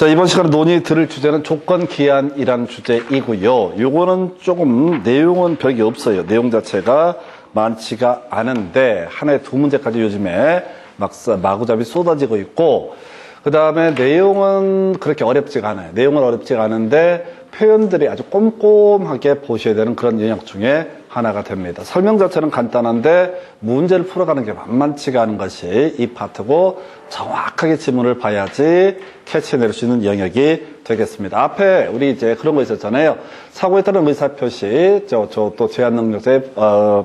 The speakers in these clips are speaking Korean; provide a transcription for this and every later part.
자, 이번 시간에 논의 들을 주제는 조건기한이라는 주제이고요. 요거는 조금 내용은 별게 없어요. 내용 자체가 많지가 않은데 하나에 두 문제까지 요즘에 마구잡이 쏟아지고 있고, 그 다음에 내용은 그렇게 어렵지가 않아요. 내용은 어렵지가 않은데 표현들이 아주 꼼꼼하게 보셔야 되는 그런 영역 중에 하나가 됩니다. 설명 자체는 간단한데 문제를 풀어가는 게 만만치가 않은 것이 이 파트고, 정확하게 지문을 봐야지 캐치해낼 수 있는 영역이 되겠습니다. 앞에 우리 이제 그런 거 있었잖아요. 사고에 따른 의사표시, 또 제한능력자의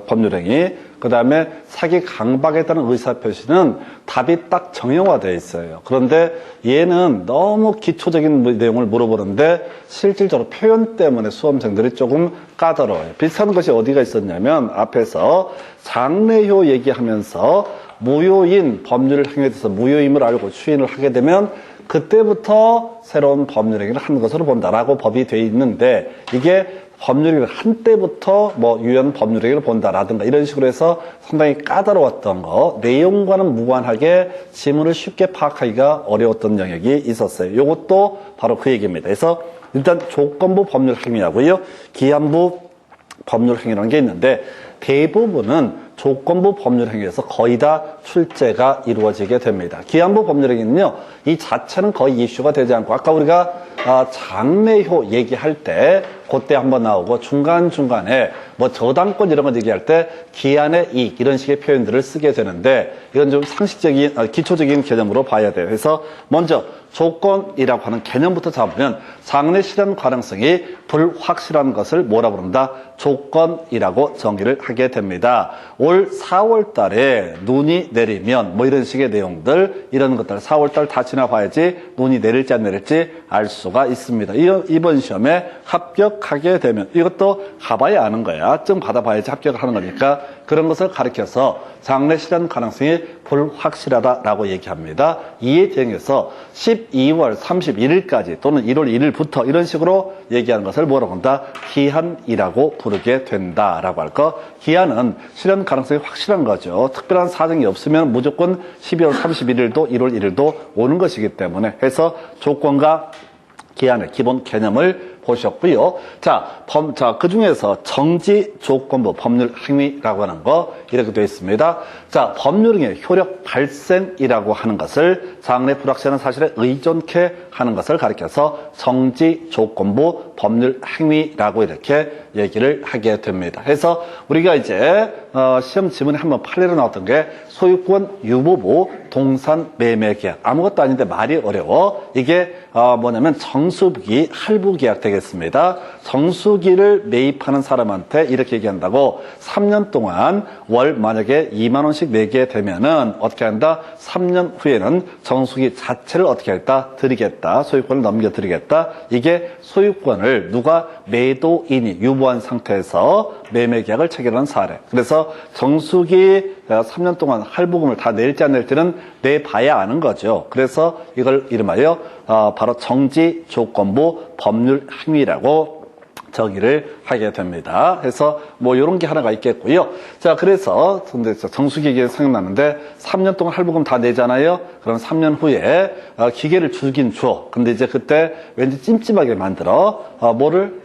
법률행위, 그 다음에 사기 강박에 따른 의사표시는 답이 딱 정형화되어 있어요. 그런데 얘는 너무 기초적인 내용을 물어보는데 실질적으로 표현 때문에 수험생들이 조금 까다로워요. 비슷한 것이 어디가 있었냐면 앞에서 장래효 얘기하면서 무효인 법률 행위에 대해서 무효임을 알고 추인을 하게 되면 그때부터 새로운 법률 행위를 한 것으로 본다라고 법이 되어 있는데, 이게 법률행위를 한 때부터 뭐 유연 법률행위를 본다라든가 이런 식으로 해서 상당히 까다로웠던 거, 내용과는 무관하게 지문을 쉽게 파악하기가 어려웠던 영역이 있었어요. 이것도 바로 그 얘기입니다. 그래서 일단 조건부 법률행위하고요, 기한부 법률행위라는 게 있는데, 대부분은 조건부 법률행위에서 거의 다 출제가 이루어지게 됩니다. 기한부 법률행위는요, 이 자체는 거의 이슈가 되지 않고, 아까 우리가 장래효 얘기할 때 그때 한번 나오고, 중간중간에 뭐 저당권 이런 거 얘기할 때 기한의 이익 이런 식의 표현들을 쓰게 되는데, 이건 좀 상식적인 기초적인 개념으로 봐야 돼요. 그래서 먼저 조건이라고 하는 개념부터 잡으면 장래 실현 가능성이 불확실한 것을 뭐라 부른다? 조건이라고 정의를 하게 됩니다. 올 4월 달에 눈이 내리면 뭐 이런 식의 내용들, 이런 것들 4월 달 다 지나봐야지 눈이 내릴지 안 내릴지 알 수가 있습니다. 이번 시험에 합격하게 되면, 이것도 가봐야 아는 거야. 좀 받아봐야지 합격을 하는 거니까, 그런 것을 가리켜서 장래 실현 가능성이 불확실하다라고 얘기합니다. 이에 대응해서 12월 31일까지 또는 1월 1일부터 이런 식으로 얘기하는 것을 뭐라고 한다? 기한이라고 부르게 된다라고 할 거. 기한은 실현 가능성이 확실한 거죠. 특별한 사정이 없으면 무조건 12월 31일도 1월 1일도 오는 것이기 때문에, 해서 조건과 기한의 기본 개념을 보셨고요. 자, 그 중에서 정지 조건부 법률 행위라고 하는 거 이렇게 되어 있습니다. 자, 법률행위의 효력 발생이라고 하는 것을 장래 불확실한 사실에 의존케 하는 것을 가리켜서 정지 조건부 법률 행위라고 이렇게 얘기를 하게 됩니다. 그래서 우리가 이제 시험 지문에 한번 판례로 나왔던 게 소유권 유보부 동산 매매 계약, 아무것도 아닌데 말이 어려워. 이게 뭐냐면 정수기 할부 계약 되겠습니다. 정수기를 매입하는 사람한테 이렇게 얘기한다고, 3년 동안 월 만약에 2만 원씩 내게 되면은 어떻게 한다? 3년 후에는 정수기 자체를 어떻게 했다? 드리겠다. 소유권을 넘겨드리겠다. 이게 소유권을 누가 매도인이 유보한 상태에서 매매 계약을 체결한 사례. 그래서 정수기 3년 동안 할부금을 다 낼지 안 낼지는 내봐야 아는 거죠. 그래서 이걸 이름하여 바로 정지 조건부 법률 행위라고 정의를 하게 됩니다. 그래서 뭐 이런 게 하나가 있겠고요. 자, 그래서 정수기 얘기가 생각나는데 3년 동안 할부금 다 내잖아요. 그럼 3년 후에 기계를 주긴 줘. 근데 이제 그때 왠지 찜찜하게 만들어. 뭐를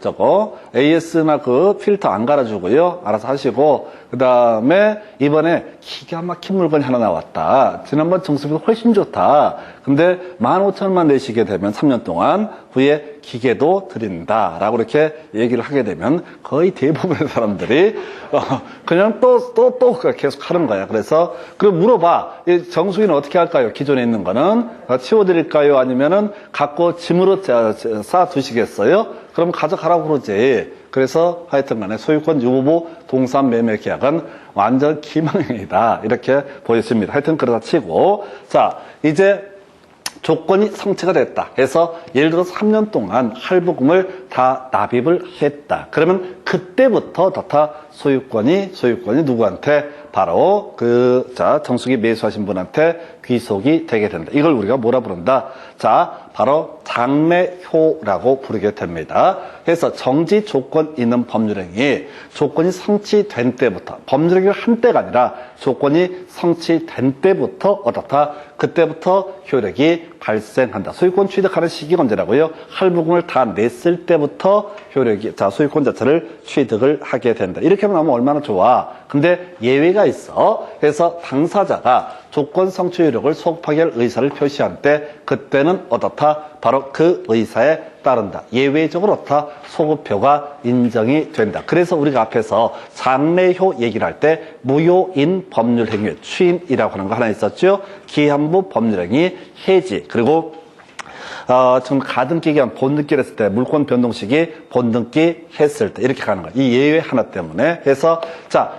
AS나 그 필터 안 갈아주고요. 알아서 하시고, 그 다음에 이번에 기가 막힌 물건이 하나 나왔다. 지난번 정수기보다 훨씬 좋다. 근데 15,000원만 내시게 되면 3년 동안 후에 기계도 드린다라고 이렇게 얘기를 하게 되면 거의 대부분의 사람들이 그냥 또 계속 하는 거야. 그래서 그럼 물어봐. 이 정수기는 어떻게 할까요? 기존에 있는 거는 치워드릴까요? 아니면은 갖고 짐으로 싸 두시겠어요? 그럼 가져가라고 그러지. 그래서 하여튼 간에 소유권 유보부 동산 매매 계약은 완전 기망행위다, 이렇게 보여집니다. 하여튼 그러다 치고, 자, 이제 조건이 성취가 됐다 해서 예를 들어서 3년 동안 할부금을 다 납입을 했다. 그러면 그때부터 다 소유권이 누구한테? 바로 정수기 매수하신 분한테 귀속이 되게 된다. 이걸 우리가 뭐라 부른다? 자, 바로 장래효라고 부르게 됩니다. 그래서 정지 조건 있는 법률행위, 조건이 성취된 때부터, 법률행위를 한 때가 아니라 조건이 성취된 때부터 어떻다? 그때부터 효력이 발생한다. 소유권 취득하는 시기가 언제라고요? 할부금을 다 냈을 때부터 효력이, 소유권 자체를 취득을 하게 된다. 이렇게 하면 얼마나 좋아. 근데 예외가 있어. 그래서 당사자가 조건 성취 효력을 소급하게 할 의사를 표시한 때, 그때는 어떻다? 바로 그 의사에 따른다. 예외적으로 어떻다? 소급효가 인정이 된다. 그래서 우리가 앞에서 장래효 얘기를 할 때 무효인 법률행위, 추인이라고 하는 거 하나 있었죠? 기한부 법률행위, 해지, 그리고 지금 가등기 기간 본등기 했을 때, 물권 변동 시기 본등기 했을 때 이렇게 가는 거야. 이 예외 하나 때문에. 그래서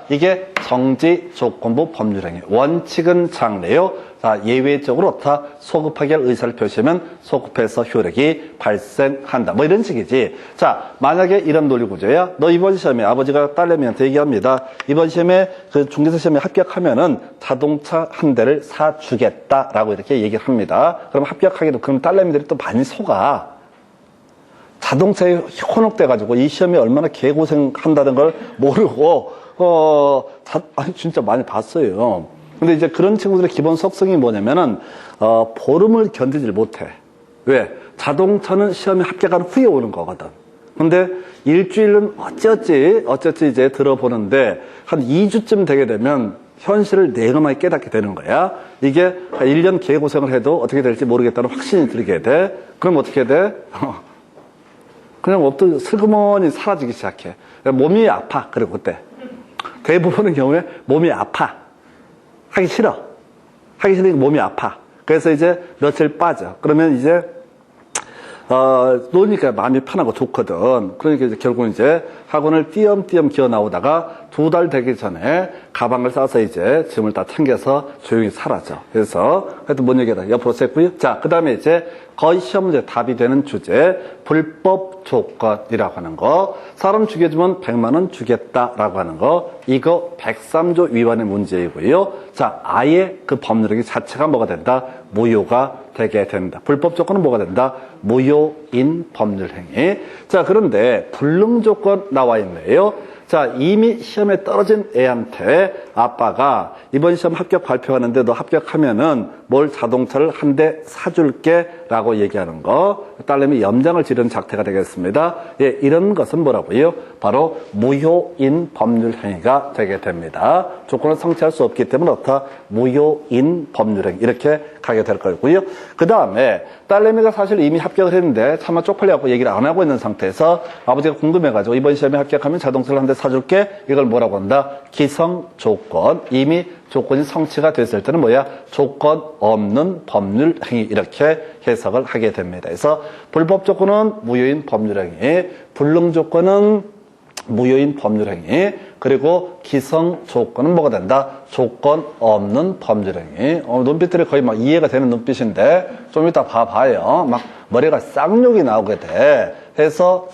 이게 정지 조건부 법률행위. 원칙은 장래요. 예외적으로 어떻다? 소급하게 할 의사를 표시하면 소급해서 효력이 발생한다. 뭐 이런 식이지. 만약에 이런 논리 구조야. 너 이번 시험에, 아버지가 딸내미한테 얘기합니다. 이번 시험에 중개사 시험에 합격하면은 자동차 한 대를 사주겠다라고 이렇게 얘기를 합니다. 그럼 합격하게도 그럼 딸내미들이 또 많이 속아. 자동차에 현혹돼가지고 이 시험에 얼마나 개고생한다는 걸 모르고 진짜 많이 봤어요. 근데 이제 그런 친구들의 기본 속성이 뭐냐면은 보름을 견디질 못해. 왜? 자동차는 시험에 합격한 후에 오는 거거든. 근데 일주일은 어찌어찌 이제 들어보는데 한 2주쯤 되게 되면 현실을 내가마히 깨닫게 되는 거야. 이게 1년 개고생을 해도 어떻게 될지 모르겠다는 확신이 들게 돼. 그럼 어떻게 돼? 그냥 슬그머니 사라지기 시작해. 몸이 아파. 그리고 그때. 대부분의 경우에 몸이 아파. 하기 싫으니까 몸이 아파. 그래서 이제 며칠 빠져. 그러면 이제 노니까 마음이 편하고 좋거든. 그러니까 이제 결국 이제 학원을 띄엄띄엄 기어 나오다가 2달 되기 전에 가방을 싸서 이제 짐을 다 챙겨서 조용히 사라져. 그래서 하여튼 뭔 얘기다. 옆으로 셌고요. 그 다음에 이제 거의 시험 문제 답이 되는 주제, 불법 조건이라고 하는 거. 사람 죽여주면 100만 원 주겠다라고 하는 거. 이거 103조 위반의 문제이고요. 아예 그 법률행위 자체가 뭐가 된다? 무효가 되게 된다. 불법 조건은 뭐가 된다? 무효인 법률행위. 그런데 불능 조건 나와 있네요. 이미 시험에 떨어진 애한테 아빠가 이번 시험 합격 발표하는데 너 합격하면은 뭘 자동차를 한 대 사줄게 라고 얘기하는 거. 딸내미 염장을 지르는 작태가 되겠습니다. 예, 이런 것은 뭐라고요? 바로 무효인 법률행위가 되게 됩니다. 조건을 성취할 수 없기 때문에 어떻다? 무효인 법률행위. 이렇게 가게 될 거고요. 그 다음에 딸내미가 사실 이미 합격을 했는데 차마 쪽팔려갖고 얘기를 안 하고 있는 상태에서 아버지가 궁금해가지고 이번 시험에 합격하면 자동차를 한 대 사줄게. 이걸 뭐라고 한다? 기성조건. 이미 조건이 성취가 됐을 때는 뭐야? 조건 없는 법률행위. 이렇게 해석을 하게 됩니다. 그래서 불법 조건은 무효인 법률행위, 불능 조건은 무효인 법률행위, 그리고 기성 조건은 뭐가 된다? 조건 없는 법률행위. 눈빛들이 거의 막 이해가 되는 눈빛인데 좀 이따 봐봐요. 막 머리가 쌍욕이 나오게 돼. 해서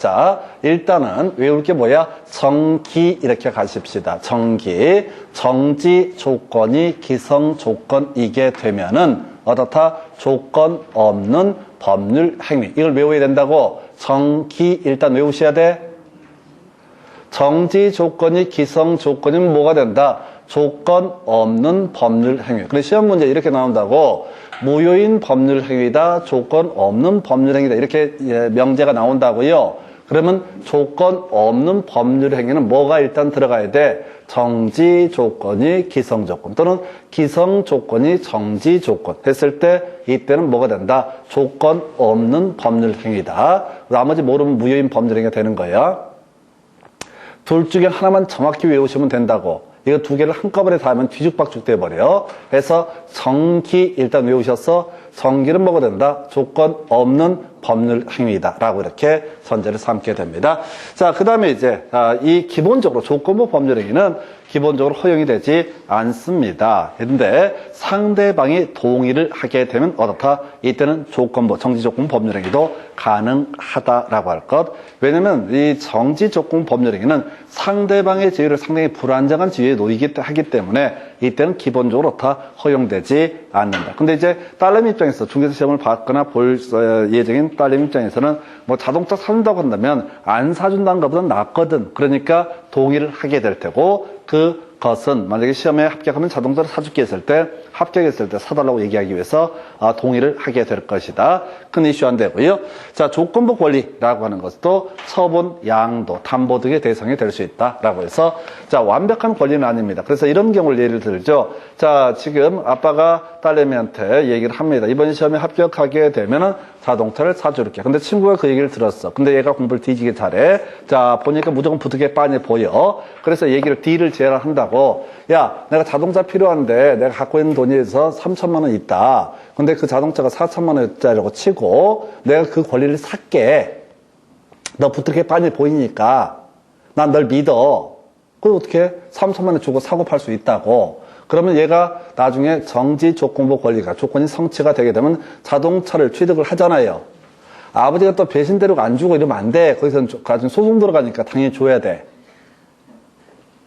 일단은 외울 게 뭐야? 정기 이렇게 가십시다. 정기. 정지 조건이 기성 조건이게 되면은 어떻다? 조건 없는 법률 행위. 이걸 외워야 된다고. 정기 일단 외우셔야 돼. 정지 조건이 기성 조건이면 뭐가 된다? 조건 없는 법률 행위. 근데 시험 문제 이렇게 나온다고. 무효인 법률 행위다, 조건 없는 법률 행위다. 이렇게 명제가 나온다고요. 그러면 조건 없는 법률 행위는 뭐가 일단 들어가야 돼? 정지 조건이 기성 조건 또는 기성 조건이 정지 조건 했을 때 이때는 뭐가 된다? 조건 없는 법률 행위다. 나머지 모르면 무효인 법률 행위가 되는 거야. 둘 중에 하나만 정확히 외우시면 된다고. 이거 두 개를 한꺼번에 다 하면 뒤죽박죽 돼버려. 그래서 정기 일단 외우셔서 정기는 뭐가 된다? 조건 없는 법률 행위다 라고 이렇게 전제를 삼게 됩니다. 그 다음에 이제 이 기본적으로 조건부 법률 행위는 기본적으로 허용이 되지 않습니다. 그런데 상대방이 동의를 하게 되면 어떻다? 이때는 조건부, 정지조건부 법률행위도 가능하다라고 할 것. 왜냐면 이 정지조건부 법률행위는 상대방의 지위를 상당히 불안정한 지위에 놓이기 하기 때문에 이때는 기본적으로 다 허용되지 않는다. 근데 이제 딸내미 입장에서 중개사 시험을 받거나 볼 예정인 딸내미 입장에서는 뭐 자동차 사준다고 한다면 안 사준다는 것보다는 낫거든. 그러니까 동의를 하게 될 테고, 그것은 만약에 시험에 합격하면 자동차를 사줄게 했을 때, 합격했을 때 사달라고 얘기하기 위해서 동의를 하게 될 것이다. 큰 이슈 안 되고요. 자, 조건부 권리라고 하는 것도 처분, 양도, 담보 등의 대상이 될 수 있다라고 해서, 자, 완벽한 권리는 아닙니다. 그래서 이런 경우를 예를 들죠. 자, 지금 아빠가 딸내미한테 얘기를 합니다. 이번 시험에 합격하게 되면은 자동차를 사줄게. 근데 친구가 그 얘기를 들었어. 근데 얘가 공부를 뒤지게 잘해. 자, 보니까 무조건 부득이 빤히 보여. 그래서 얘기를 딜을 제안을 한다고. 야, 내가 자동차 필요한데 내가 갖고 있는 돈에서 3천만 원 있다. 근데 그 자동차가 4천만 원짜리라고 치고 내가 그 권리를 살게. 너 부득이 빤히 보이니까 난 널 믿어. 그럼 어떻게 3천만 원 주고 사고 팔 수 있다고. 그러면 얘가 나중에 정지 조건부 권리가 조건이 성취가 되게 되면 자동차를 취득을 하잖아요. 아버지가 또 배신대로 안 주고 이러면 안 돼. 거기서 나중에 소송 들어가니까 당연히 줘야 돼.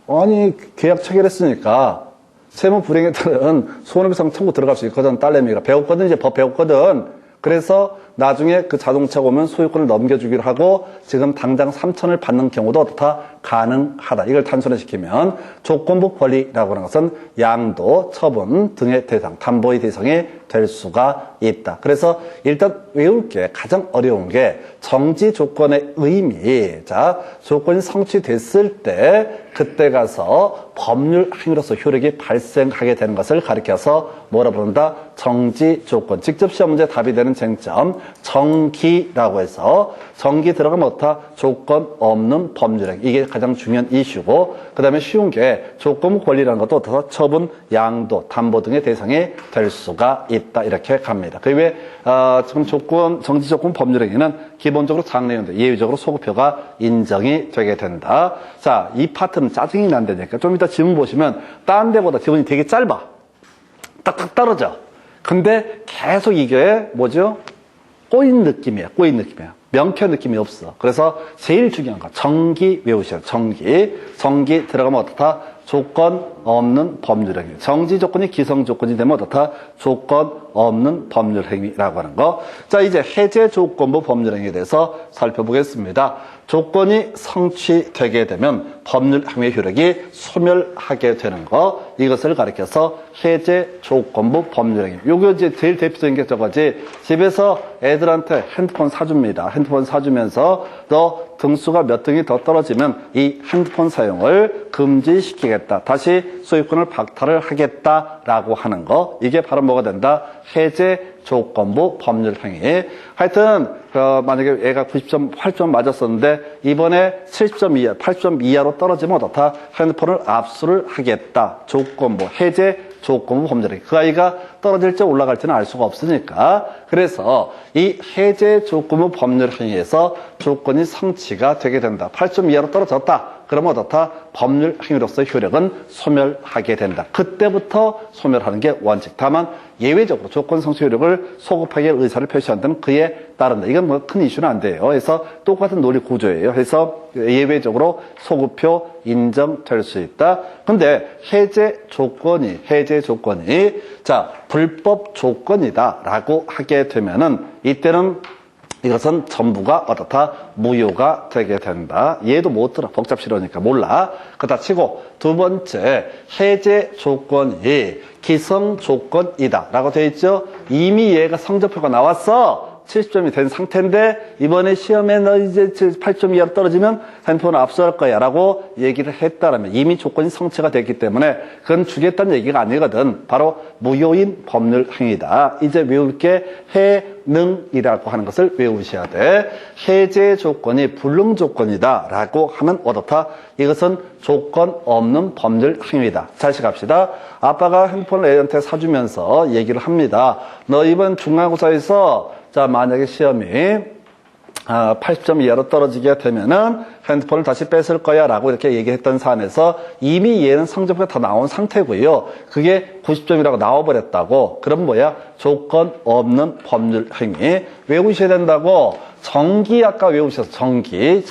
아니, 계약 체결했으니까 세무 불이행에 따른 손해배상 청구 들어갈 수 있거든. 딸내미가 배웠거든. 이제 법 배웠거든. 그래서 나중에 그 자동차가 오면 소유권을 넘겨주기로 하고 지금 당장 3천을 받는 경우도 어떻다? 가능하다. 이걸 단순화시키면 조건부 권리라고 하는 것은 양도, 처분 등의 대상, 담보의 대상이 될 수가 있다. 그래서 일단 외울 게 가장 어려운 게 정지 조건의 의미. 자, 조건이 성취됐을 때 그때 가서 법률 행위로서 효력이 발생하게 되는 것을 가리켜서 뭐라 부른다? 정지 조건. 직접 시험 문제 답이 되는 쟁점. 정기라고 해서 정기 들어가면 어떻다? 조건 없는 법률행. 이게 가장 중요한 이슈고, 그 다음에 쉬운 게 조건부 권리라는 것도 어떻다? 처분, 양도, 담보 등의 대상이 될 수가 있다. 이렇게 갑니다. 그 외에 지금 조건, 정지 조건 법률행위는 기본적으로 장래연대, 예외적으로 소급표가 인정이 되게 된다. 자, 이 파트는 짜증이 난다니까. 좀 이따 지문 보시면 딴 데보다 지문이 되게 짧아. 딱딱 떨어져. 근데 계속 이게 뭐죠? 꼬인 느낌이야. 꼬인 느낌이야. 명쾌 느낌이 없어. 그래서 제일 중요한 거 정기 외우셔요. 정기 들어가면 어떻다? 조건 없는 법률행위. 정지 조건이 기성 조건이 되면 어떻다? 조건 없는 법률행위라고 하는 거. 자, 이제 해제 조건부 법률행위에 대해서 살펴보겠습니다. 조건이 성취되게 되면 법률행위 효력이 소멸하게 되는 거. 이것을 가리켜서 해제 조건부 법률행위. 요거 이제 제일 대표적인 게 저거지. 집에서 애들한테 핸드폰 사줍니다. 핸드폰 사주면서 너 등수가 몇 등이 더 떨어지면 이 핸드폰 사용을 금지시키겠다. 다시 소유권을 박탈을 하겠다라고 하는 거. 이게 바로 뭐가 된다? 해제 조건부 법률행위. 하여튼 만약에 애가 90점, 8점 맞았었는데 이번에 70점 이하, 80점 이하로 떨어지면 어떻다? 핸드폰을 압수를 하겠다. 조건부, 해제 조건부 법률행위. 그 아이가 떨어질지 올라갈지는 알 수가 없으니까. 그래서 이 해제 조건부 법률행위에서 조건이 성취가 되게 된다. 8점 이하로 떨어졌다. 그러면 어떻다? 법률 행위로서의 효력은 소멸하게 된다. 그때부터 소멸하는 게 원칙. 다만 예외적으로 조건 성취 효력을 소급하기 위해 의사를 표시한다면 그에 따른다. 이건 뭐 큰 이슈는 안 돼요. 그래서 똑같은 논리 구조예요. 그래서 예외적으로 소급표 인정될 수 있다. 근데 해제 조건이 자, 불법 조건이다라고 하게 되면은 이때는 이것은 전부가 어떻다? 무효가 되게 된다. 얘도 못 들어. 복잡스러우니까 몰라. 그다 치고 두 번째, 해제 조건이 기성 조건이다 라고 되어 있죠. 이미 얘가 성적표가 나왔어. 70점이 된 상태인데 이번에 시험에 너 이제 8점 이하로 떨어지면 핸드폰을 압수할 거야 라고 얘기를 했다라면 이미 조건이 성취가 됐기 때문에 그건 주겠다는 얘기가 아니거든. 바로 무효인 법률 행위다. 이제 외울 게 해능이라고 하는 것을 외우셔야 돼. 해제 조건이 불능 조건이다 라고 하면 어떻다? 이것은 조건 없는 법률 행위다. 다시 갑시다. 아빠가 핸드폰을 애한테 사주면서 얘기를 합니다. 너 이번 중간고사에서 자, 만약에 시험이 80점 이하로 떨어지게 되면은 핸드폰을 다시 뺏을 거야 라고 이렇게 얘기했던 사안에서 이미 얘는 성적표가 다 나온 상태고요. 그게 90점이라고 나와버렸다고. 그럼 뭐야? 조건 없는 법률 행위. 외우셔야 된다고. 정기 아까 외우셔서 정기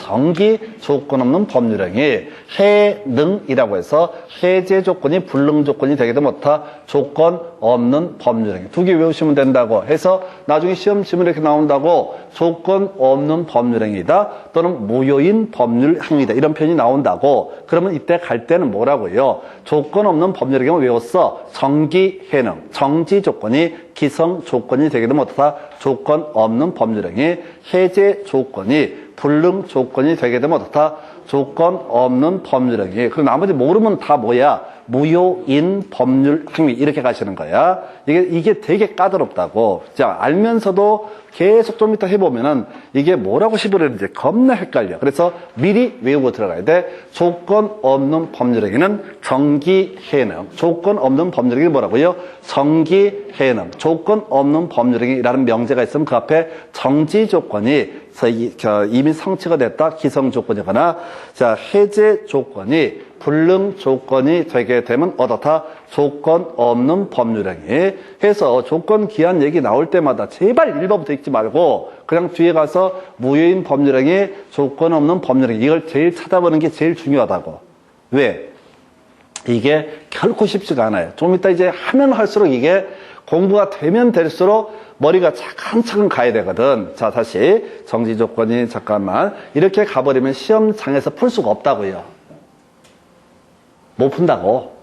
조건 없는 법률 행위. 해능이라고 해서 해제 조건이 불능 조건이 되게도 못하 조건 없는 법률 행위. 두 개 외우시면 된다고 해서 나중에 시험 지문에 이렇게 나온다고 조건 없는 법률 행위다 또는 무효인 법률 행위다 이런 표현이 나온다고. 그러면 이때 갈 때는 뭐라고요? 조건 없는 법률 행위 외웠어. 정기 해능, 정지 조건이 기성 조건이 되게도 못하다 조건 없는 법률 행위. 해제 조건이 불능 조건이 되게 되면 어떻다? 조건 없는 법률 행위. 그럼 나머지 모르면 다 뭐야? 무효인 법률 행위. 이렇게 가시는 거야. 이게 되게 까다롭다고. 자, 알면서도 계속 좀 이따 해보면은 이게 뭐라고 시부르는지 겁나 헷갈려. 그래서 미리 외우고 들어가야 돼. 조건 없는 법률 행위는 정기해능. 조건 없는 법률 행위 뭐라고요? 정기해능. 조건 없는 법률 행위라는 명제가 있으면 그 앞에 정지 조건이 이미 성취가 됐다. 기성 조건이거나 자, 해제 조건이 불능 조건이 되게 되면 어떻다? 조건 없는 법률 행위. 해서 조건 기한 얘기 나올 때마다 제발 1번부터 읽지 말고 그냥 뒤에 가서 무효인 법률 행위, 조건 없는 법률 행위 이걸 제일 찾아보는 게 제일 중요하다고. 왜? 이게 결코 쉽지가 않아요. 좀 이따 이제 하면 할수록 이게 공부가 되면 될수록 머리가 차근차근 가야 되거든. 자, 다시 정지 조건이 잠깐만 이렇게 가버리면 시험장에서 풀 수가 없다고요. 못 푼다고.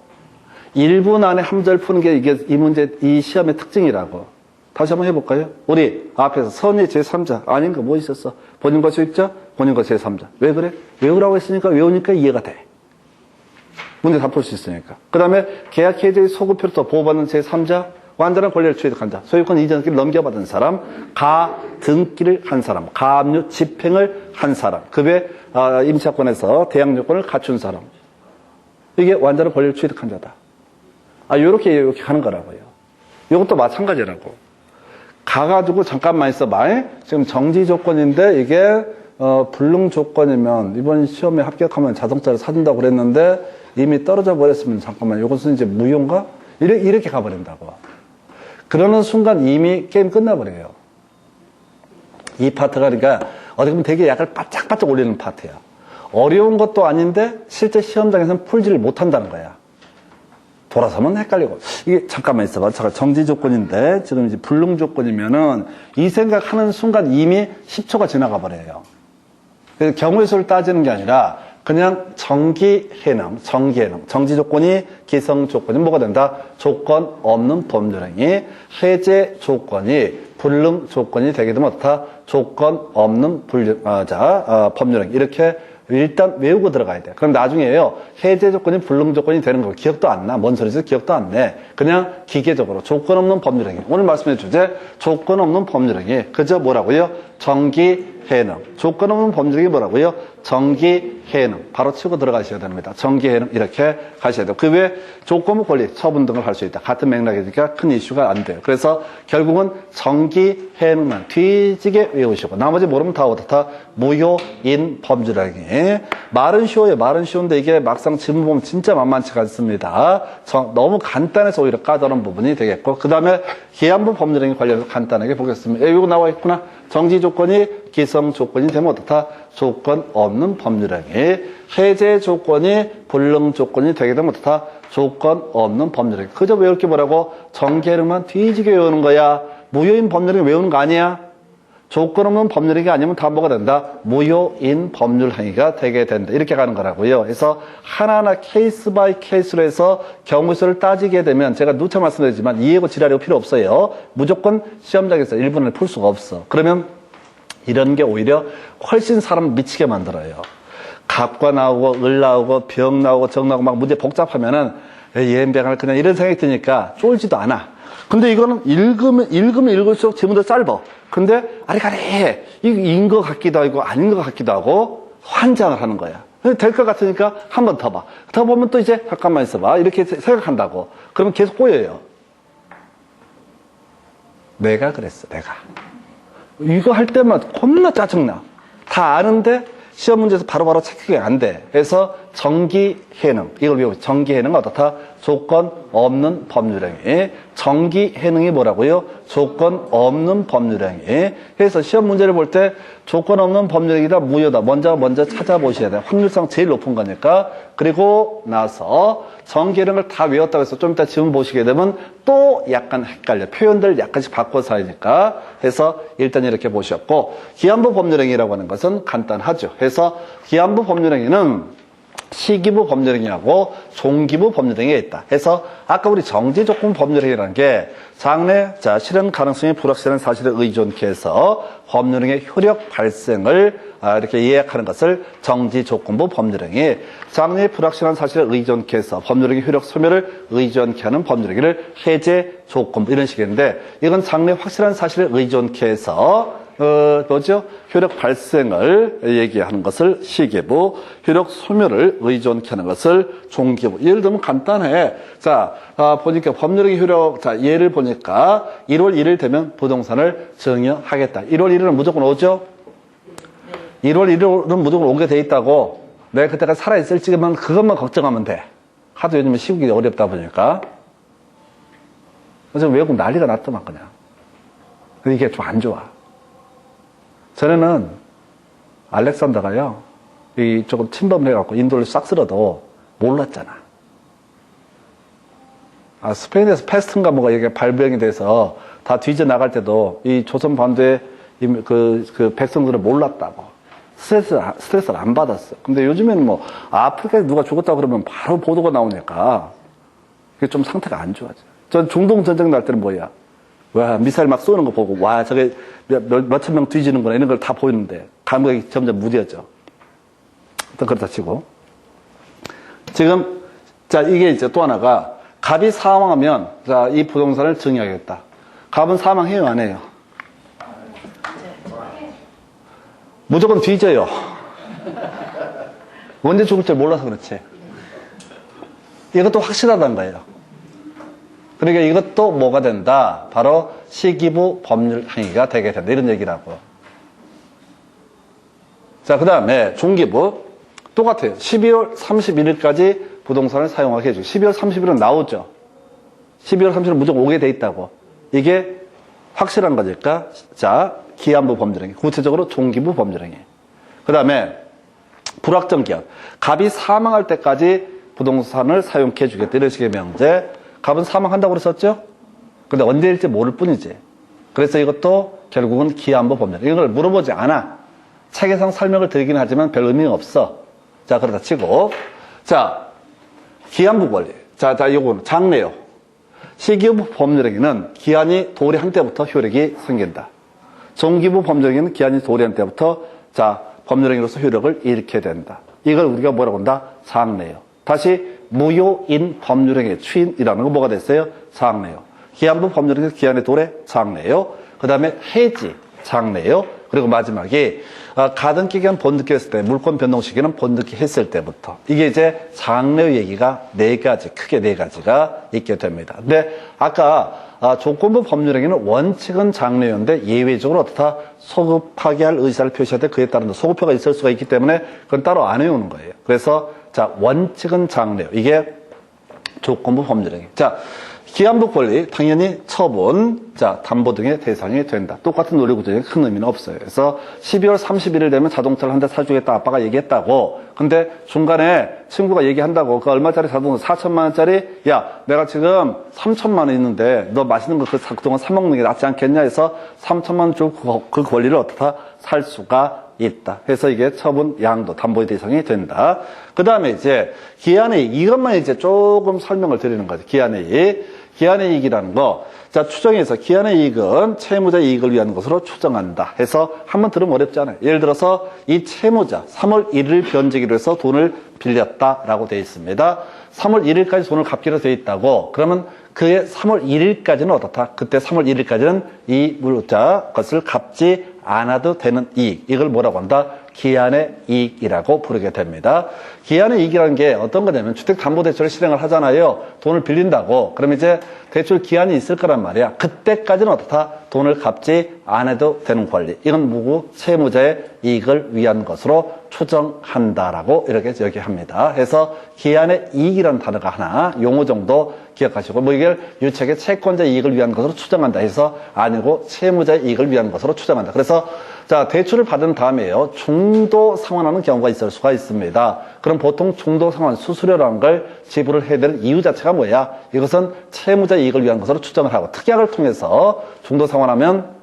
1분 안에 함절 푸는 게 이게 이 문제, 이 시험의 특징이라고. 다시 한번 해볼까요? 우리 앞에서 선의 제3자 아닌 거 뭐 있었어? 본인과 수입자, 본인과 제3자. 왜 그래? 외우라고 했으니까 외우니까 이해가 돼. 문제 다 풀 수 있으니까. 그 다음에 계약 해제의 소급표로서 보호받는 제3자, 완전한 권리를 취득한 자, 소유권 이전기를 넘겨받은 사람, 가등기를 한 사람, 가압류 집행을 한 사람, 급여 임차권에서 대항 요건을 갖춘 사람. 이게 완전한 권리를 취득한 자다. 요렇게 하는 거라고요. 이것도 마찬가지라고. 가가지고 잠깐만 있어봐. 지금 정지 조건인데 이게 불능 조건이면 이번 시험에 합격하면 자동차를 사준다고 그랬는데 이미 떨어져 버렸으면 잠깐만 이것은 이제 무효인가? 이렇게 가버린다고. 그러는 순간 이미 게임 끝나버려요. 이 파트가 그러니까 어떻게 보면 되게 약간 바짝바짝 올리는 파트야. 어려운 것도 아닌데 실제 시험장에서는 풀지를 못한다는 거야. 돌아서면 헷갈리고. 이게 잠깐만 있어봐. 잠깐 정지 조건인데 지금 이제 불능 조건이면은 이 생각하는 순간 이미 10초가 지나가 버려요. 그래서 경우의 수를 따지는 게 아니라 그냥 정기해능, 정지 조건이 기성 조건이 뭐가 된다? 조건 없는 법률 행위, 해제 조건이 불능 조건이 되게 되면 어떻다? 조건 없는 법률 행위. 이렇게 일단 외우고 들어가야 돼. 그럼 나중에요. 해제 조건이 불능 조건이 되는 거 기억도 안 나. 뭔 소리지? 기억도 안 내. 그냥 기계적으로 조건 없는 법률 행위. 오늘 말씀해 주제 조건 없는 법률 행위. 그저 뭐라고요? 정기해능. 조건 없는 법률 행위 뭐라고요? 정기해능. 바로 치고 들어가셔야 됩니다. 정기해능 이렇게 가셔야 돼요. 그 외에 조건부 권리, 처분 등을 할 수 있다. 같은 맥락이니까 큰 이슈가 안 돼요. 그래서 결국은 정기해능만 뒤지게 외우시고 나머지 모르면 다 어떻다? 무효인 법률 행위. 말은 쉬워요. 말은 쉬운데 이게 막상 지문 보면 진짜 만만치가 않습니다. 너무 간단해서 오히려 까다로운 부분이 되겠고 그 다음에 기한부 법률 행위 관련해서 간단하게 보겠습니다. 이거 나와 있구나. 정지 조건이 기성 조건이 되면 어떻다? 조건 없는 법률 행위. 해제 조건이 불능 조건이 되게 되면 어떻다? 조건 없는 법률 행위. 그저 외울 게 뭐라고? 정기해능만 뒤지게 외우는 거야. 무효인 법률 행위 외우는 거 아니야? 조건 없는 법률 행위가 아니면 다 뭐가 된다? 무효인 법률 행위가 되게 된다. 이렇게 가는 거라고요. 그래서 하나하나 케이스 바이 케이스로 해서 경우수를 따지게 되면 제가 누차 말씀드리지만 이해고 지랄이 필요 없어요. 무조건 시험장에서 1분을 풀 수가 없어. 그러면 이런 게 오히려 훨씬 사람 미치게 만들어요. 갑과 나오고 을 나오고 병 나오고 정 나오고 막 문제 복잡하면은 예행병을 그냥 이런 생각이 드니까 쫄지도 않아. 근데 이거는 읽으면 읽을수록 지문도 짧아. 근데 아리가리 이인 것 같기도 하고 아닌 것 같기도 하고 환장을 하는 거야. 될 것 같으니까 한 번 더 봐. 더 보면 또 이제 잠깐만 있어봐. 이렇게 생각한다고. 그러면 계속 꼬여요. 내가 그랬어. 내가. 이거 할 때만 겁나 짜증나. 다 아는데 시험 문제에서 바로바로 체크가 안 돼. 그래서 정기해능, 이걸 외우고 정기해능은 어떻다? 조건 없는 법률행위. 정기해능이 뭐라고요? 조건 없는 법률행위. 그래서 시험 문제를 볼 때 조건 없는 법률행위다, 무효다. 먼저 찾아보셔야 돼요. 확률상 제일 높은 거니까. 그리고 나서 정기해능을 다 외웠다고 해서 좀 이따 지문 보시게 되면 또 약간 헷갈려. 표현들 약간씩 바꿔서 하니까. 해서 일단 이렇게 보셨고, 기한부 법률행위라고 하는 것은 간단하죠. 그래서 기한부 법률행위는 시기부 법률행위하고 종기부 법률행위가 있다. 해서 아까 우리 정지조건 법률행위라는 게 장래 실현 가능성이 불확실한 사실에 의존케 해서 법률행위의 효력 발생을 이렇게 예약하는 것을 정지조건부 법률행위, 장래 불확실한 사실에 의존케 해서 법률행위 효력 소멸을 의존케 하는 법률행위를 해제조건부 이런 식인데, 이건 장래 확실한 사실에 의존케 해서 뭐죠? 효력 발생을 얘기하는 것을 시기부, 효력 소멸을 의존케 하는 것을 종기부. 예를 들면 간단해. 자, 보니까 법률행위 효력, 자, 예를 보니까 1월 1일 되면 부동산을 증여하겠다. 1월 1일은 무조건 오죠? 1월 1일은 무조건 오게 돼 있다고. 내가 그때까지 살아있을지만 그것만 걱정하면 돼. 하도 요즘에 시국이 어렵다 보니까. 그래서 외국 난리가 났더만 그냥. 근데 이게 좀 안 좋아. 전에는 알렉산더가요, 이 조금 침범을 해갖고 인도를 싹 쓸어도 몰랐잖아. 스페인에서 패스트인가 뭐가 이게 발병이 돼서 다 뒤져 나갈 때도 이 조선 반도의 그 백성들은 몰랐다고. 스트레스를 안 받았어. 근데 요즘에는 뭐 아프리카에서 누가 죽었다고 그러면 바로 보도가 나오니까 그게 좀 상태가 안 좋아져. 전 중동 전쟁 날 때는 뭐야? 와, 미사일 막 쏘는 거 보고, 와, 저게 몇천 명 뒤지는구나, 이런 걸 다 보이는데, 감각이 점점 무뎌져. 일단 그렇다 치고. 지금, 자, 이게 이제 또 하나가, 갑이 사망하면, 자, 이 부동산을 증여하겠다. 갑은 사망해요, 안 해요? 무조건 뒤져요. 언제 죽을 줄 몰라서 그렇지. 이것도 확실하다는 거예요. 그러니까 이것도 뭐가 된다? 바로 시기부 법률 행위가 되게 된다. 이런 얘기라고. 자, 그 다음에 종기부. 똑같아요. 12월 31일까지 부동산을 사용하게 해주고. 12월 30일은 나오죠. 12월 30일은 무조건 오게 돼 있다고. 이게 확실한 거니까. 자, 기한부 법률 행위. 구체적으로 종기부 법률 행위. 그 다음에 불확정 기한. 갑이 사망할 때까지 부동산을 사용해 주겠다. 이런 식의 명제. 갑은 사망한다고 그랬었죠? 근데 언제일지 모를 뿐이지. 그래서 이것도 결국은 기한부 법률. 이걸 물어보지 않아. 책에서 설명을 드리긴 하지만 별 의미가 없어. 자, 그러다 치고. 자, 기한부 권리. 자, 요거는 장래요. 시기부 법률행위는 기한이 도래한 때부터 효력이 생긴다. 종기부 법률행위는 기한이 도래한 때부터 자, 법률행위로서 효력을 잃게 된다. 이걸 우리가 뭐라고 한다? 장래요. 다시 무효인 법률행위 추인이라는 거 뭐가 됐어요? 장래요. 기한부 법률행위 기한의 도래 장래요. 그 다음에 해지 장래요. 그리고 마지막에 가등기 기한 본득기 했을 때, 물권 변동 시기는 본득기 했을 때부터. 이게 이제 장래 얘기가 크게 네 가지가 있게 됩니다. 근데 아까 조건부 법률행위는 원칙은 장래였는데 예외적으로 어떻다? 소급하게 할 의사를 표시할 때 그에 따른 소급표가 있을 수가 있기 때문에 그건 따로 안 해오는 거예요. 그래서 자, 원칙은 장래요. 이게 조건부 법률행위. 자, 기한부 권리, 당연히 처분, 자, 담보 등의 대상이 된다. 똑같은 논리 구조에 큰 의미는 없어요. 그래서 12월 31일 되면 자동차를 한 대 사주겠다. 아빠가 얘기했다고. 근데 중간에 친구가 얘기한다고. 그 얼마짜리 자동차 4천만 원짜리? 야, 내가 지금 3천만 원 있는데 너 맛있는 거 그동안 사 먹는 게 낫지 않겠냐 해서 3천만 원 주고 그 권리를 어떻다 살 수가 있다. 그래서 이게 처분 양도 담보의 대상이 된다. 그 다음에 이제 기한의 이익, 이것만 이제 조금 설명을 드리는 거죠. 기한의 이익. 기한의 이익이라는 거. 자, 추정해서 기한의 이익은 채무자의 이익을 위한 것으로 추정한다. 해서 한번 들으면 어렵잖아요. 예를 들어서 이 채무자 3월 1일 변제기로 해서 돈을 빌렸다라고 되어 있습니다. 3월 1일까지 돈을 갚기로 되어 있다고. 그러면 그의 3월 1일까지는 어떻다? 그때 3월 1일까지는 이 물자 것을 갚지 않아도 되는 이익. 이걸 뭐라고 한다? 기한의 이익이라고 부르게 됩니다. 기한의 이익이라는 게 어떤 거냐면 주택담보대출을 실행을 하잖아요. 돈을 빌린다고. 그럼 이제 대출 기한이 있을 거란 말이야. 그때까지는 어떻다? 돈을 갚지 않아도 되는 권리. 이건 누구? 채무자의 이익을 위한 것으로 추정한다라고 이렇게 얘기합니다. 해서 기한의 이익이라는 단어가 하나 용어 정도 기억하시고, 뭐 이걸 유책의 채권자 이익을 위한 것으로 추정한다 해서 아니고 채무자의 이익을 위한 것으로 추정한다. 그래서 자, 대출을 받은 다음에요, 중도 상환하는 경우가 있을 수가 있습니다. 그럼 보통 중도 상환 수수료라는 걸 지불을 해야 될 이유 자체가 뭐야? 이것은 채무자 이익을 위한 것으로 추정을 하고, 특약을 통해서 중도 상환하면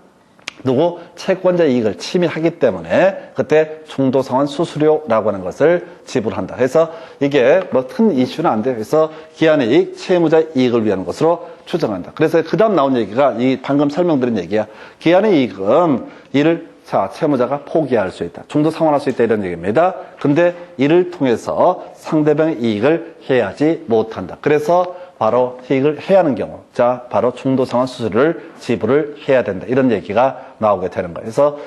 누구? 채권자 이익을 침해하기 때문에 그때 중도 상환 수수료라고 하는 것을 지불한다. 그래서 이게 뭐 큰 이슈는 안 돼요. 그래서 기한의 이익, 채무자 이익을 위한 것으로 추정한다. 그래서 그 다음 나온 얘기가 이 방금 설명드린 얘기야. 기한의 이익은 이를 채무자가 포기할 수 있다. 중도 상환할 수 있다, 이런 얘기입니다. 근데 이를 통해서 상대방의 이익을 해야지 못한다. 그래서 바로 이익을 해야 하는 경우, 바로 중도 상환 수수료를 지불을 해야 된다. 이런 얘기가 나오게 되는 거예요. 그래서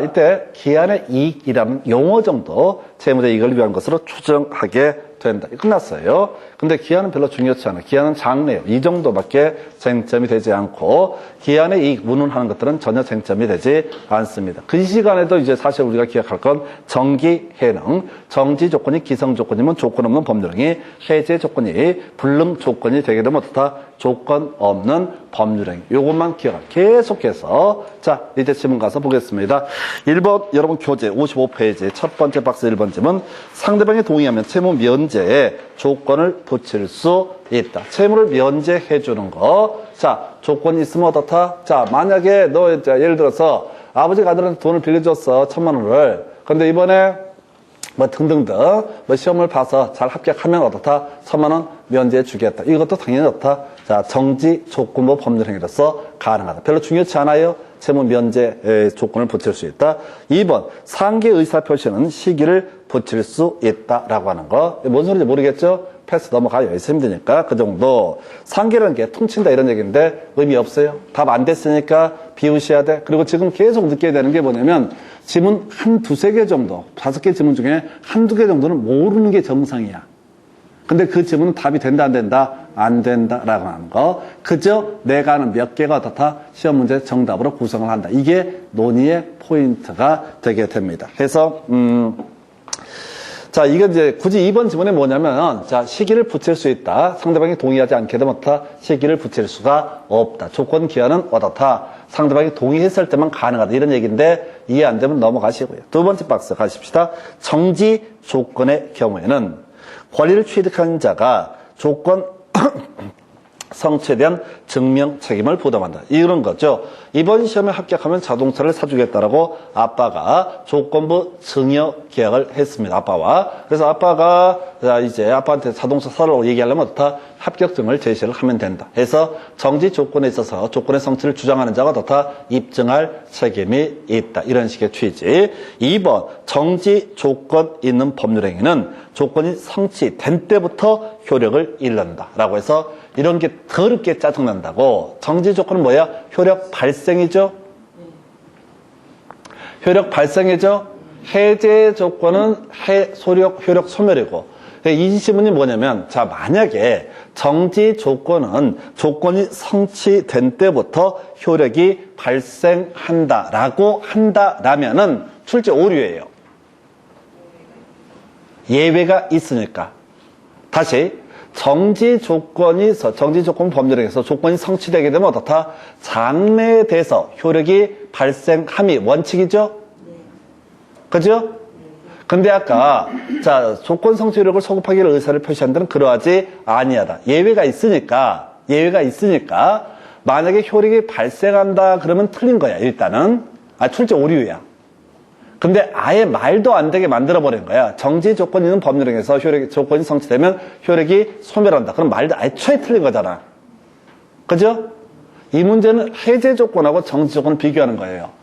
이때 기한의 이익이라는 용어 정도 채무자 이익을 위한 것으로 추정하게 된다. 끝났어요. 근데 기한은 별로 중요치 않아요. 기한은 작네요. 이 정도밖에 쟁점이 되지 않고, 기한의 이익 운운하는 것들은 전혀 쟁점이 되지 않습니다. 그 시간에도 이제 사실 우리가 기억할 건 정기 해능, 정지 조건이 기성 조건이면 조건 없는 법률행위, 해제 조건이 불능 조건이 되게 되면 어떻다? 조건 없는 법률행위. 요것만 기억할. 계속해서 이제 지문 가서 보겠습니다. 1번 여러분 교재 55페이지 첫 번째 박스 1번 지문, 상대방이 동의하면 채무 면제에 조건을 붙일 수 있다. 채무를 면제해 주는 거. 조건이 있으면 어떻다? 만약에 너 예를 들어서 아버지가 아들한테 돈을 빌려줬어. 1,000만 원을. 근데 이번에 뭐 등등등 뭐 시험을 봐서 잘 합격하면 어떻다? 1,000만 원 면제해 주겠다. 이것도 당연히 어떻다? 정지 조건부 법률행위로서 가능하다. 별로 중요치 않아요. 채무 면제 조건을 붙일 수 있다. 2번 상계 의사표시는 시기를 붙일 수 있다라고 하는 거. 뭔 소리인지 모르겠죠? 패스 넘어가요. 여기서 힘드니까. 그 정도. 상계라는 게 퉁친다 이런 얘기인데 의미 없어요. 답 안 됐으니까 비우셔야 돼. 그리고 지금 계속 느껴야 되는 게 뭐냐면, 지문 한 두세 개 정도, 5개 지문 중에 한두 개 정도는 모르는 게 정상이야. 근데 그 지문은 답이 된다 안 된다? 안 된다라고 하는 거. 그저 내가 아는 몇 개가 어떻다? 시험 문제 정답으로 구성을 한다. 이게 논의의 포인트가 되게 됩니다. 그래서 이건 이제 굳이 2번 지문에 뭐냐면, 시기를 붙일 수 있다. 상대방이 동의하지 않게 되면 어떻다? 시기를 붙일 수가 없다. 조건 기한은 어떻다? 상대방이 동의했을 때만 가능하다. 이런 얘기인데 이해 안 되면 넘어가시고요. 두 번째 박스 가십시다. 정지 조건의 경우에는 권리를 취득한 자가 조건 성취에 대한 증명 책임을 부담한다. 이런 거죠. 이번 시험에 합격하면 자동차를 사주겠다라고 아빠가 조건부 증여 계약을 했습니다. 아빠와. 그래서 아빠가 이제 아빠한테 자동차 사라고 얘기하려면 어떻다? 합격증을 제시를 하면 된다. 해서 정지 조건에 있어서 조건의 성취를 주장하는 자가 어떻다? 입증할 책임이 있다. 이런 식의 취지. 2번 정지 조건 있는 법률행위는 조건이 성취된 때부터 효력을 잃는다. 라고 해서 이런 게 더럽게 짜증난다고. 정지 조건은 뭐야? 효력 발생이죠? 효력 발생이죠? 해제 조건은 효력 소멸이고. 이 지문이 뭐냐면, 만약에 정지 조건은 조건이 성취된 때부터 효력이 발생한다라고 한다라면은 출제 오류예요. 예외가 있으니까. 다시. 정지 조건 법률에서 조건이 성취되게 되면 어떻다? 장래에 대해서 효력이 발생함이 원칙이죠? 그죠? 근데 아까, 조건 성취 효력을 소급하기를 의사를 표시한 데는 그러하지 아니하다. 예외가 있으니까, 만약에 효력이 발생한다 그러면 틀린 거야, 일단은. 출제 오류야. 근데 아예 말도 안 되게 만들어버린 거야. 정지 조건 있는 법률행위에서 조건이 성취되면 효력이 소멸한다. 그럼 말도 애초에 틀린 거잖아. 그죠? 이 문제는 해제 조건하고 정지 조건을 비교하는 거예요.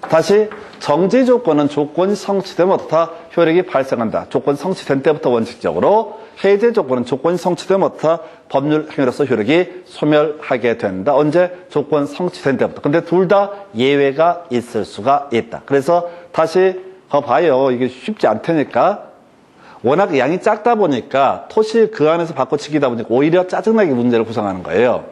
다시, 정지 조건은 조건이 성취되면 어떻다? 효력이 발생한다. 조건이 성취된 때부터 원칙적으로. 해제 조건은 조건이 성취되면 어떻다? 법률 행위로서 효력이 소멸하게 된다. 언제? 조건 성취된 때부터. 근데 둘 다 예외가 있을 수가 있다. 그래서 다시 봐요. 이게 쉽지 않다니까. 워낙 양이 작다 보니까 토시 그 안에서 바꿔치기다 보니까 오히려 짜증나게 문제를 구성하는 거예요.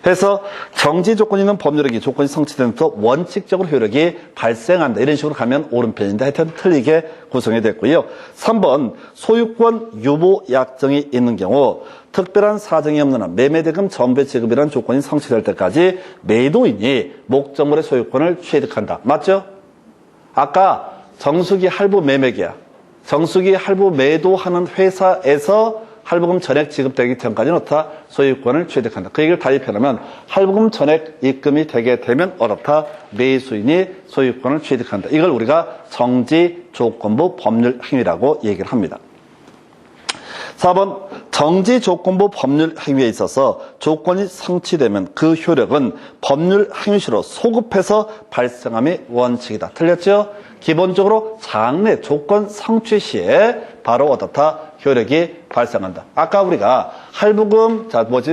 해서 정지 조건이 있는 법률행위 조건이 성취되면서 원칙적으로 효력이 발생한다. 이런 식으로 가면 오른편인데 하여튼 틀리게 구성이 됐고요. 3번 소유권 유보 약정이 있는 경우 특별한 사정이 없는 한 매매대금 전배 지급이라는 조건이 성취될 때까지 매도인이 목적물의 소유권을 취득한다. 맞죠? 아까 정수기 할부 매매계약, 정수기 할부 매도하는 회사에서 할부금 전액 지급되기 전까지는 어떻다? 소유권을 취득한다. 그 얘기를 달리 표현하면 할부금 전액 입금이 되게 되면 어떻다? 매수인이 소유권을 취득한다. 이걸 우리가 정지 조건부 법률 행위라고 얘기를 합니다. 4번 정지 조건부 법률 행위에 있어서 조건이 성취되면 그 효력은 법률 행위시로 소급해서 발생함이 원칙이다. 틀렸죠? 기본적으로 장래 조건 성취 시에 바로 어떻다? 효력이 발생한다. 아까 우리가 할부금,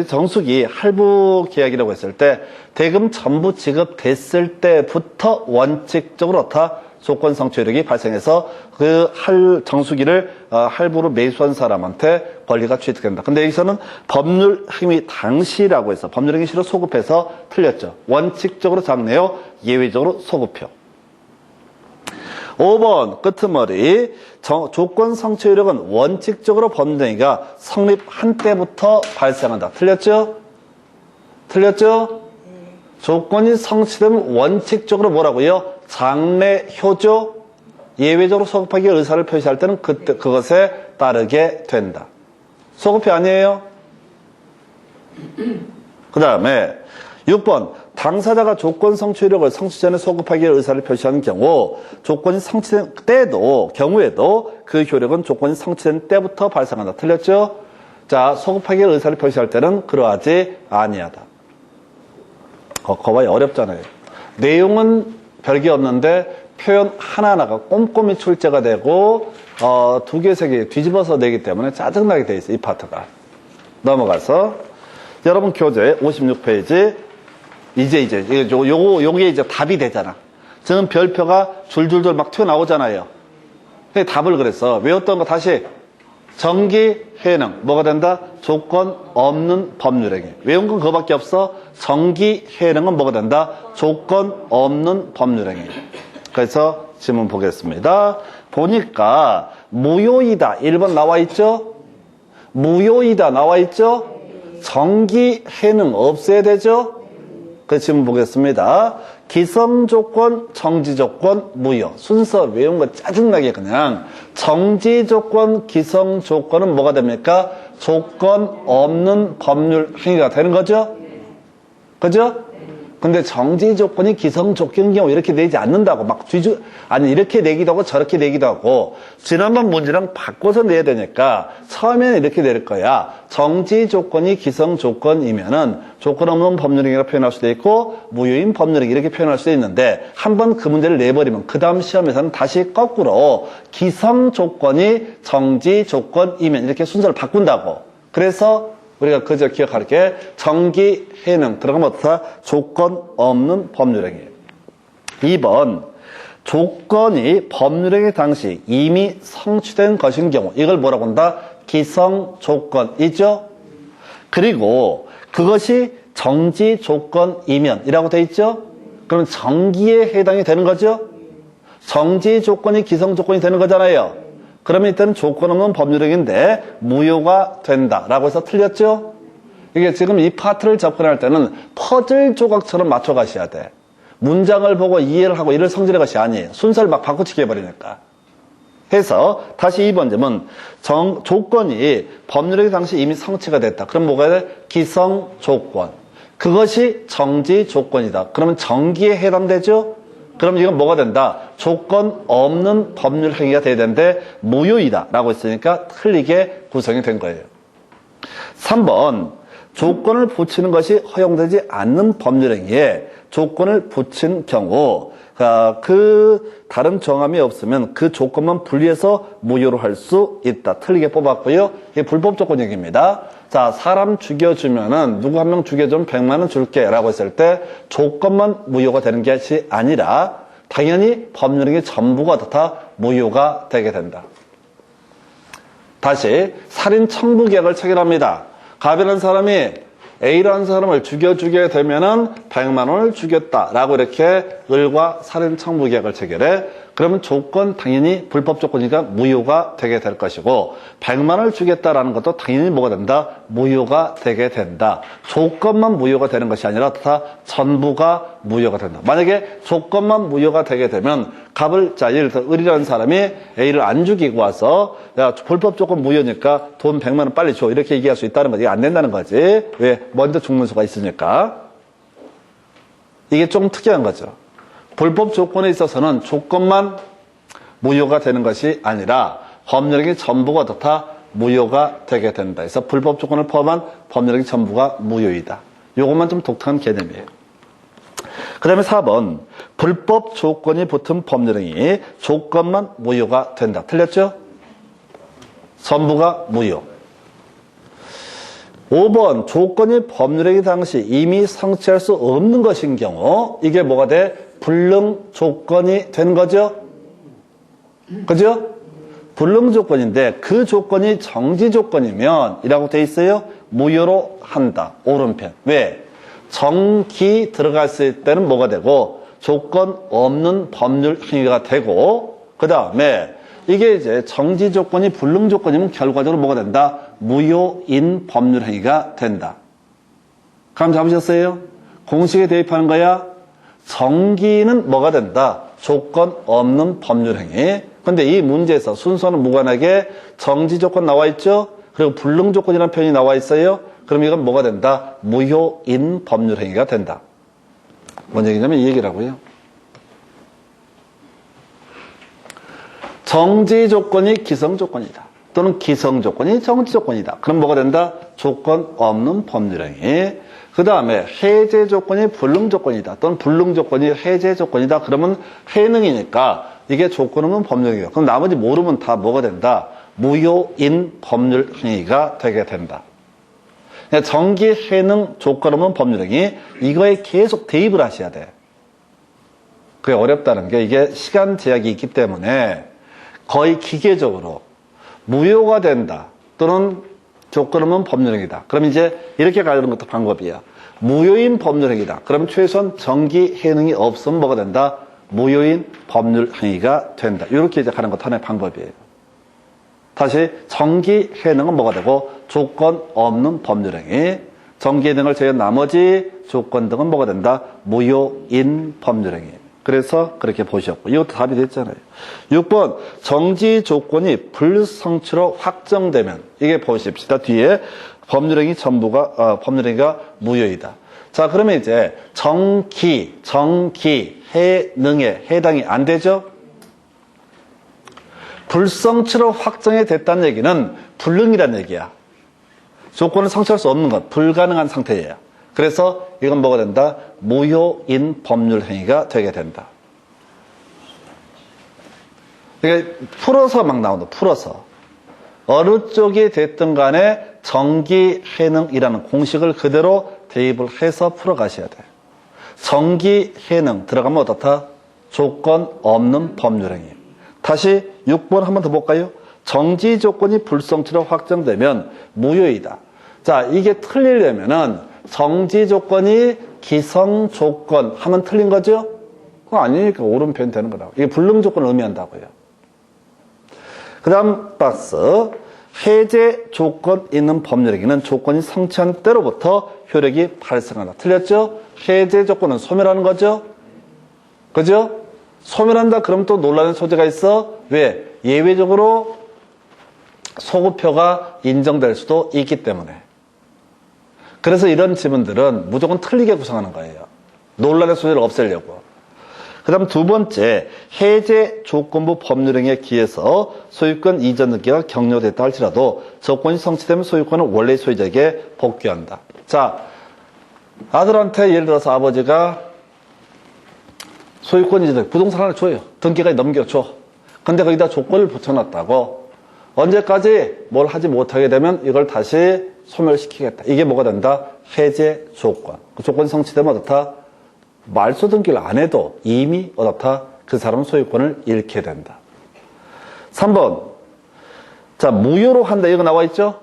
정수기 할부 계약이라고 했을 때 대금 전부 지급됐을 때부터 원칙적으로 어떻다? 조건 성취 효력이 발생해서 그 정수기를 할부로 매수한 사람한테 권리가 취득된다. 근데 여기서는 법률 행위 당시라고 해서 법률 행위 시로 소급해서 틀렸죠. 원칙적으로 장래요, 예외적으로 소급표. 5번 끄트머리 조건 성취 효력은 원칙적으로 법률 행위가 성립한 때부터 발생한다. 틀렸죠? 틀렸죠? 조건이 성취되면 원칙적으로 뭐라고요? 장래 효조 예외적으로 소급하기 의사를 표시할 때는 그것에 따르게 된다. 소급표 아니에요? 그 다음에 6번 당사자가 조건 성취 효력을 성취 전에 소급하기 의사를 표시하는 경우 조건이 성취된 경우에도 그 효력은 조건이 성취된 때부터 발생한다. 틀렸죠? 자, 소급하기 의사를 표시할 때는 그러하지 아니하다. 거봐야 어렵잖아요. 내용은 별게 없는데 표현 하나하나가 꼼꼼히 출제가 되고 2개, 3개 뒤집어서 내기 때문에 짜증나게 돼 있어요. 이 파트가. 넘어가서 여러분 교재 56페이지 요게 이제 답이 되잖아. 지금 별표가 줄줄줄 막 튀어나오잖아요. 답을 그랬어. 외웠던 거 다시 정기 해능 뭐가 된다? 조건 없는 법률행위. 외운 건 그거밖에 없어. 정기 해능은 뭐가 된다? 조건 없는 법률행위. 그래서 질문 보겠습니다. 보니까 무효이다 1번 나와 있죠? 무효이다 나와 있죠? 정기 해능 없애야 되죠? 그 질문 보겠습니다. 기성조건, 정지조건, 무효. 순서 외운 거 짜증나게 그냥. 정지조건, 기성조건은 뭐가 됩니까? 조건 없는 법률 행위가 되는 거죠? 그죠? 근데 정지조건이 기성조건인 경우 이렇게 내지 않는다고 이렇게 내기도 하고 저렇게 내기도 하고 지난번 문제랑 바꿔서 내야 되니까 처음에는 이렇게 낼 거야. 정지조건이 기성조건이면은 조건 없는 법률행위라 표현할 수도 있고 무효인 법률행위 이렇게 표현할 수도 있는데 한번 그 문제를 내버리면 그 다음 시험에서는 다시 거꾸로 기성조건이 정지조건이면 이렇게 순서를 바꾼다고. 그래서 우리가 그저 기억할 게 정기 해능 들어가면 어떻다? 조건 없는 법률행위. 2번 조건이 법률행위 당시 이미 성취된 것인 경우 이걸 뭐라고 한다? 기성조건이죠. 그리고 그것이 정지조건이면 이라고 돼 있죠. 그럼 정기에 해당이 되는 거죠. 정지조건이 기성조건이 되는 거잖아요. 그러면 이때는 조건 없는 법률행위인데 무효가 된다라고 해서 틀렸죠? 이게 지금 이 파트를 접근할 때는 퍼즐 조각처럼 맞춰가셔야 돼. 문장을 보고 이해를 하고 이를 성질의 것이 아니에요. 순서를 막 바꾸치기 해버리니까. 해서 다시 2번 점은 조건이 법률행위 당시 이미 성취가 됐다. 그럼 뭐가 돼? 기성조건. 그것이 정지조건이다. 그러면 정기에 해당되죠? 그럼 이건 뭐가 된다? 조건 없는 법률 행위가 돼야 되는데 무효이다 라고 했으니까 틀리게 구성이 된 거예요. 3번 조건을 붙이는 것이 허용되지 않는 법률 행위에 조건을 붙인 경우 그 다른 정함이 없으면 그 조건만 분리해서 무효로 할 수 있다. 틀리게 뽑았고요. 이게 불법 조건 얘기입니다. 자, 사람 죽여주면은 누구 한 명 죽여주면 100만 원 줄게 라고 했을 때 조건만 무효가 되는 것이 아니라 당연히 법률행위 전부가 다 무효가 되게 된다. 다시 살인 청부 계약을 체결합니다. 가변한 사람이 A라는 사람을 죽여주게 되면은 100만 원을 주겠다라고 이렇게 을과 살인 청부 계약을 체결해. 그러면 조건 당연히 불법 조건이니까 무효가 되게 될 것이고 100만 원을 주겠다라는 것도 당연히 뭐가 된다? 무효가 되게 된다. 조건만 무효가 되는 것이 아니라 다 전부가 무효가 된다. 만약에 조건만 무효가 되게 되면 자, 예를 들어 을이라는 사람이 A를 안 죽이고 와서 야, 불법 조건 무효니까 돈 100만 원 빨리 줘. 이렇게 얘기할 수 있다는 거지. 이게 안 된다는 거지. 왜? 먼저 죽는 수가 있으니까. 이게 좀 특이한 거죠. 불법 조건에 있어서는 조건만 무효가 되는 것이 아니라 법률행위 전부가 어떻다? 무효가 되게 된다. 그래서 불법 조건을 포함한 법률행위 전부가 무효이다. 요것만 좀 독특한 개념이에요. 그 다음에 4번 불법 조건이 붙은 법률행위 조건만 무효가 된다. 틀렸죠? 전부가 무효. 5번 조건이 법률행위 당시 이미 성취할 수 없는 것인 경우 이게 뭐가 돼? 불능 조건이 되는 거죠? 그죠? 불능 조건인데 그 조건이 정지 조건이면 이라고 돼 있어요? 무효로 한다. 오른편. 왜? 정기 들어갔을 때는 뭐가 되고 조건 없는 법률 행위가 되고 그 다음에 이게 이제 정지 조건이 불능 조건이면 결과적으로 뭐가 된다? 무효인 법률 행위가 된다. 감 잡으셨어요? 공식에 대입하는 거야? 정기는 뭐가 된다? 조건 없는 법률 행위. 근데 이 문제에서 순서는 무관하게 정지 조건 나와 있죠? 그리고 불능 조건이라는 표현이 나와 있어요? 그럼 이건 뭐가 된다? 무효인 법률 행위가 된다. 뭔 얘기냐면 이 얘기라고요. 정지 조건이 기성 조건이다. 또는 기성 조건이 정지 조건이다. 그럼 뭐가 된다? 조건 없는 법률 행위. 그 다음에 해제 조건이 불능 조건이다. 또는 불능 조건이 해제 조건이다. 그러면 해능이니까 이게 조건 없는 법률 행위다. 그럼 나머지 모르면 다 뭐가 된다? 무효인 법률 행위가 되게 된다. 정기, 해능, 조건 없는 법률 행위 이거에 계속 대입을 하셔야 돼. 그게 어렵다는 게 이게 시간 제약이 있기 때문에 거의 기계적으로 무효가 된다. 또는 조건 없는 법률행위다. 그럼 이제 이렇게 가려는 것도 방법이야. 무효인 법률행위다. 그럼 최소한 정기 해능이 없으면 뭐가 된다? 무효인 법률행위가 된다. 이렇게 이제 가는 것도 하나의 방법이에요. 다시 정기 해능은 뭐가 되고 조건 없는 법률행위. 정기 해능을 제외한 나머지 조건 등은 뭐가 된다? 무효인 법률행위. 그래서 그렇게 보셨고 이것도 답이 됐잖아요. 6번 정지 조건이 불성취로 확정되면 이게 보십시다. 뒤에 법률행위 전부가 법률행위가 무효이다. 자 그러면 이제 정기 해능에 해당이 안 되죠? 불성취로 확정이 됐다는 얘기는 불능이라는 얘기야. 조건을 성취할 수 없는 것, 불가능한 상태예요. 그래서 이건 뭐가 된다? 무효인 법률 행위가 되게 된다. 이게 풀어서 막 나온다. 풀어서. 어느 쪽이 됐든 간에 정기 해능이라는 공식을 그대로 대입을 해서 풀어가셔야 돼. 정기 해능 들어가면 어떻다? 조건 없는 법률 행위. 다시 6번 한 번 더 볼까요? 정지 조건이 불성취로 확정되면 무효이다. 자, 이게 틀리려면은 정지 조건이 기성 조건 하면 틀린 거죠? 그거 아니니까 옳은 표현 되는 거라고. 이게 불능 조건을 의미한다고요. 그 다음 박스. 해제 조건 있는 법률행위는 조건이 성취한 때로부터 효력이 발생한다. 틀렸죠? 해제 조건은 소멸하는 거죠? 그죠? 소멸한다 그러면 또 논란의 소지가 있어. 왜? 예외적으로 소급표가 인정될 수도 있기 때문에. 그래서 이런 지문들은 무조건 틀리게 구성하는 거예요. 논란의 소지를 없애려고. 그 다음 두 번째, 해제 조건부 법률행위에 기해서 소유권 이전 등기가 격려됐다 할지라도 조건이 성취되면 소유권은 원래 소유자에게 복귀한다. 자, 아들한테 예를 들어서 아버지가 소유권 이전, 부동산 하나 줘요. 등기까지 넘겨줘. 근데 거기다 조건을 붙여놨다고. 언제까지 뭘 하지 못하게 되면 이걸 다시 소멸시키겠다. 이게 뭐가 된다? 해제 조건. 그 조건이 성취되면 어떻다? 말소 등기를 안 해도 이미 어떻다? 그 사람 소유권을 잃게 된다. 3번. 자, 무효로 한다. 이거 나와 있죠?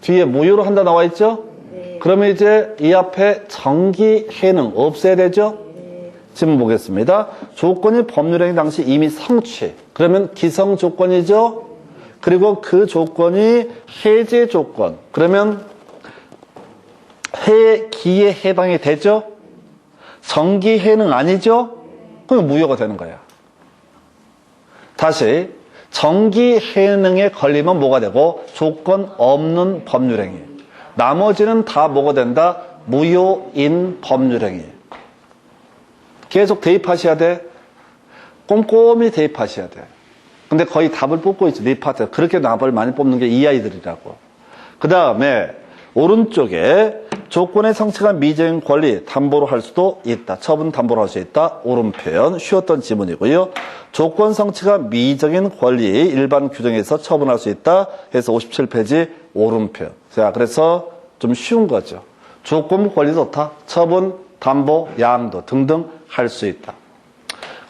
뒤에 무효로 한다 나와 있죠? 네. 그러면 이제 이 앞에 정기해능 없애야 되죠? 지금 보겠습니다. 조건이 법률행위 당시 이미 성취. 그러면 기성 조건이죠? 그리고 그 조건이 해제 조건. 그러면 해기에 해당이 되죠? 정기해능 아니죠? 그럼 무효가 되는 거야. 다시 정기해능에 걸리면 뭐가 되고 조건 없는 법률행위. 나머지는 다 뭐가 된다? 무효인 법률행위. 계속 대입하셔야 돼. 꼼꼼히 대입하셔야 돼. 근데 거의 답을 뽑고 있죠. 네 파트. 그렇게 답을 많이 뽑는 게 이 아이들이라고. 그 다음에 오른쪽에 조건의 성취가 미정인 권리 담보로 할 수도 있다. 처분 담보로 할 수 있다. 옳은 표현. 쉬웠던 지문이고요. 조건 성취가 미정인 권리 일반 규정에서 처분할 수 있다. 해서 57페이지 옳은 표현. 자, 그래서 좀 쉬운 거죠. 조건부 권리 좋다. 처분, 담보, 양도 등등 할 수 있다.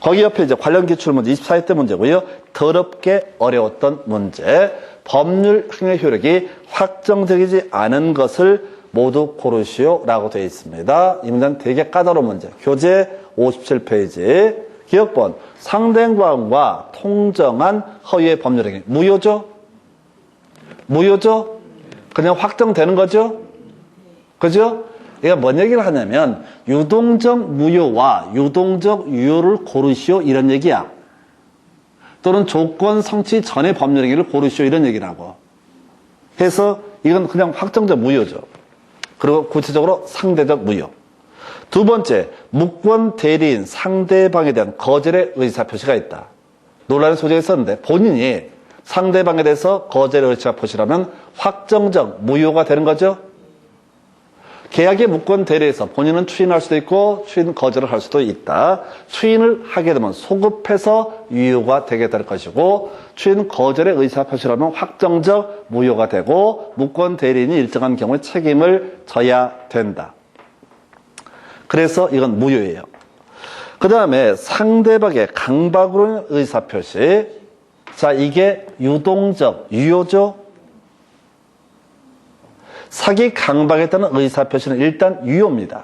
거기 옆에 이제 관련 기출문제 24회 문제고요. 더럽게 어려웠던 문제. 법률 행위 효력이 확정되지 않은 것을 모두 고르시오라고 되어 있습니다. 이 문제는 되게 까다로운 문제. 교재 57페이지. 기억번. 상대방과 통정한 허위의 법률 행위. 무효죠? 무효죠? 그냥 확정되는 거죠? 그죠? 얘가 뭔 얘기를 하냐면 유동적 무효와 유동적 유효를 고르시오 이런 얘기야. 또는 조건 성취 전의 법률 행위를 고르시오 이런 얘기라고. 해서 이건 그냥 확정적 무효죠. 그리고 구체적으로 상대적 무효. 두 번째, 무권 대리인 상대방에 대한 거절의 의사표시가 있다. 논란의 소지가 있었는데 본인이 상대방에 대해서 거절의 의사표시라면 확정적 무효가 되는 거죠. 계약의 무권 대리에서 본인은 추인할 수도 있고 추인 거절을 할 수도 있다. 추인을 하게 되면 소급해서 유효가 되게 될 것이고 추인 거절의 의사표시라면 확정적 무효가 되고 무권 대리인이 일정한 경우에 책임을 져야 된다. 그래서 이건 무효예요. 그 다음에 상대방의 강박으로 인한 의사표시. 자, 이게 유동적 유효죠. 사기 강박에 따른 의사표시는 일단 유효입니다.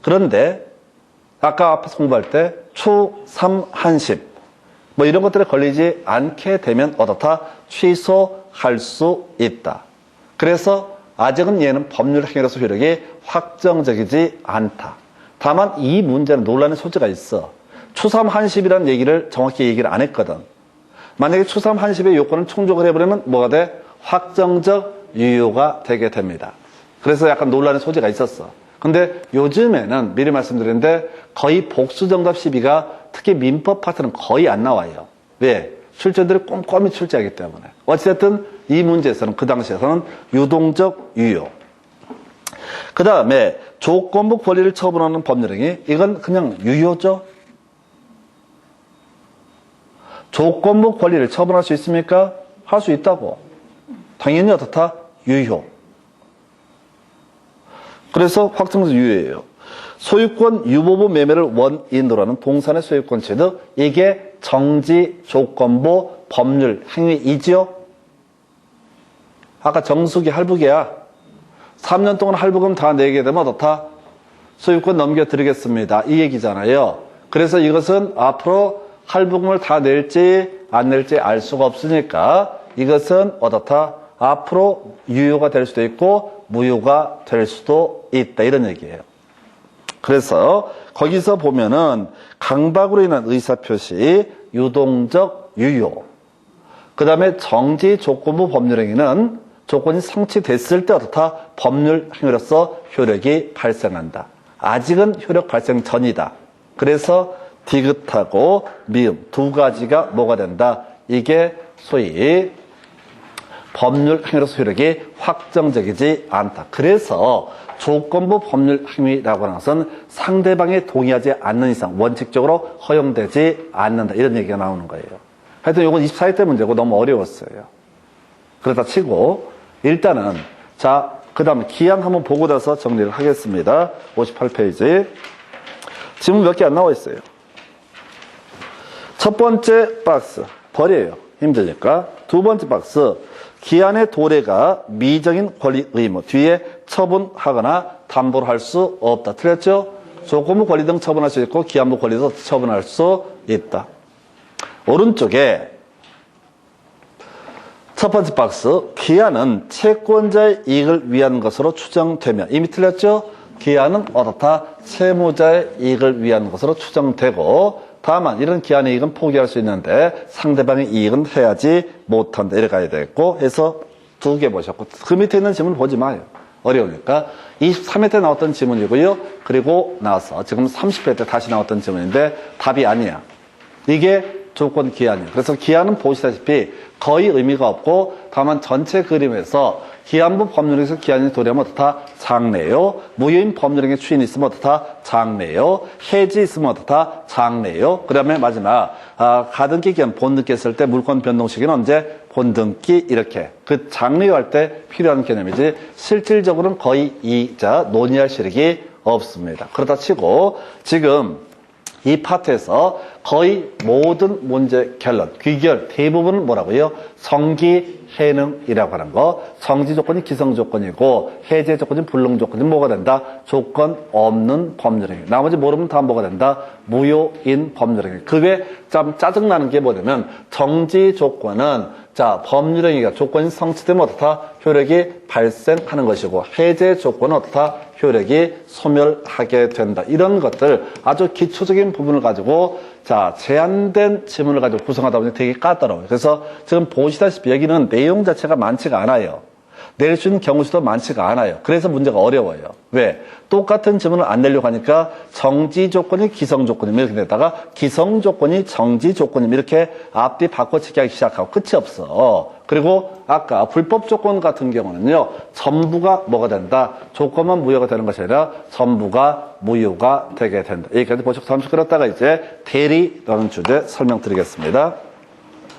그런데 아까 앞에서 공부할 때 추, 삼, 한십 뭐 이런 것들에 걸리지 않게 되면 어떻다? 취소할 수 있다. 그래서 아직은 얘는 법률 행위로서 효력이 확정적이지 않다. 다만 이 문제는 논란의 소지가 있어. 추삼 한십이라는 얘기를 정확히 얘기를 안 했거든. 만약에 추삼 한십의 요건을 충족을 해버리면 뭐가 돼? 확정적 유효가 되게 됩니다. 그래서 약간 논란의 소지가 있었어. 근데 요즘에는 미리 말씀드렸는데 거의 복수정답 시비가 특히 민법 파트는 거의 안 나와요. 왜? 출제들이 꼼꼼히 출제하기 때문에. 어찌됐든 이 문제에서는 그 당시에서는 유동적 유효. 그 다음에 조건부 권리를 처분하는 법률행위. 이건 그냥 유효죠. 조건부 권리를 처분할 수 있습니까? 할 수 있다고. 당연히 어떻다? 유효. 그래서 확정적 유효예요. 소유권 유보부 매매를 원인으로 하는 동산의 소유권 취득. 이게 정지 조건부 법률 행위이지요. 아까 정수기 할부기야. 3년 동안 할부금 다 내게 되면 어떻다? 소유권 넘겨드리겠습니다. 이 얘기잖아요. 그래서 이것은 앞으로 할부금을 다 낼지 안 낼지 알 수가 없으니까 이것은 어떻다? 앞으로 유효가 될 수도 있고 무효가 될 수도 있다. 이런 얘기예요. 그래서 거기서 보면은 강박으로 인한 의사표시, 유동적 유효. 그 다음에 정지 조건부 법률행위는 조건이 성취됐을 때 어떻다? 법률 행위로서 효력이 발생한다. 아직은 효력 발생 전이다. 그래서 디귿하고 미음 두 가지가 뭐가 된다? 이게 소위 법률 행위로서 효력이 확정적이지 않다. 그래서 조건부 법률 행위라고 하는 것은 상대방이 동의하지 않는 이상 원칙적으로 허용되지 않는다. 이런 얘기가 나오는 거예요. 하여튼 이건 24회 때 문제고 너무 어려웠어요. 그러다 치고 일단은 자, 그 다음에 기한 한번 보고 나서 정리를 하겠습니다. 58페이지. 지문 몇 개 안 나와 있어요. 첫 번째 박스 버려요. 힘들니까. 두 번째 박스 기한의 도래가 미정인 권리 의무 뒤에 처분하거나 담보를 할 수 없다. 틀렸죠? 조건부 권리 등 처분할 수 있고 기한부 권리도 처분할 수 있다. 오른쪽에 첫 번째 박스, 기한은 채권자의 이익을 위한 것으로 추정되면, 이미 틀렸죠? 기한은 어떻다? 채무자의 이익을 위한 것으로 추정되고, 다만 이런 기한의 이익은 포기할 수 있는데 상대방의 이익은 해야지 못한다. 이렇게 가야 되겠고 해서 두 개 보셨고, 그 밑에 있는 지문 보지 마요. 어려우니까. 23회 때 나왔던 지문이고요. 그리고 나서 지금 30회 때 다시 나왔던 지문인데 답이 아니야. 이게 조건 기한이에요. 그래서 기한은 보시다시피 거의 의미가 없고, 다만 전체 그림에서 기한부 법률에서 기한이 도래하면 어떻다? 장래요. 무효인 법률행위 추인이 있으면 어떻다? 장래요. 해지 있으면 어떻다? 장래요. 그 다음에 마지막 가등기 기한 본등기 했을 때 물권 변동 시기는 언제? 본등기 이렇게 그 장래요 할 때 필요한 개념이지 실질적으로는 거의 논의할 시력이 없습니다. 그렇다 치고 지금 이 파트에서 거의 모든 문제 결론, 귀결 대부분은 뭐라고요? 성기 해능이라고 하는 거. 성지 조건이 기성 조건이고 해제 조건이 불능 조건이 뭐가 된다? 조건 없는 법률행위. 나머지 모르면 다 뭐가 된다? 무효인 법률행위. 그 외에 좀 짜증나는 게 뭐냐면 정지 조건은 법률행위가 조건이 성취되면 어떻다? 효력이 발생하는 것이고 해제 조건은 어떻다? 효력이 소멸하게 된다. 이런 것들 아주 기초적인 부분을 가지고 제한된 지문을 가지고 구성하다 보니 되게 까다로워요. 그래서 지금 보시다시피 여기는 내용 자체가 많지가 않아요. 낼 수 있는 경우 수도 많지가 않아요. 그래서 문제가 어려워요. 왜? 똑같은 지문을 안 내려고 하니까 정지 조건이 기성 조건이면 이렇게 되다가 기성 조건이 정지 조건이면 이렇게 앞뒤 바꿔치기 하기 시작하고 끝이 없어. 그리고 아까 불법 조건 같은 경우는요, 전부가 뭐가 된다? 조건만 무효가 되는 것이 아니라 전부가 무효가 되게 된다. 여기까지 보시고 잠시 끌었다가 이제 대리라는 주제 설명드리겠습니다.